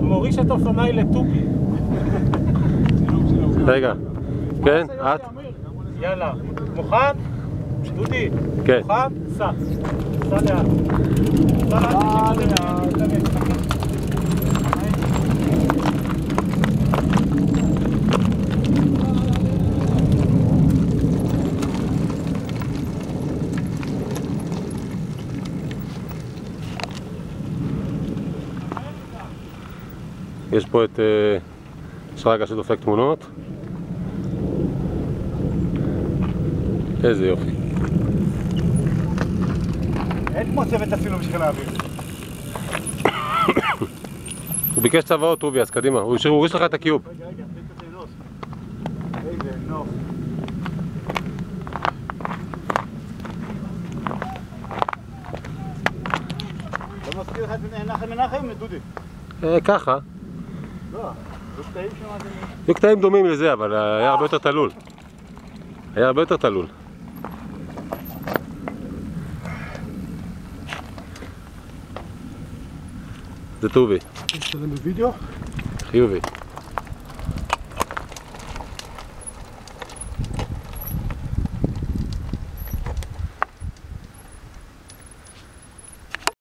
מוריש את אופניי לטובי. רגע, כן, את? יאללה, מוכן? דודי, כן. מוכן? סע. סע לאט. סע לאט. יש פה את שרגא שדופק תמונות. איזה יופי. אין כמו צוות הצילום שלך להעביר. הוא ביקש צבאות טובי, אז קדימה, הוא הוריש לך את הקיוב. רגע, תן את הנוס. איזה נוף. לא מזכיר לך את נחם מנחם, דודי? ככה. לא, זה קטעים שם. זה קטעים דומים לזה, אבל היה הרבה יותר תלול. היה הרבה יותר תלול. זה טובי. תצטלם בווידאו? חיובי.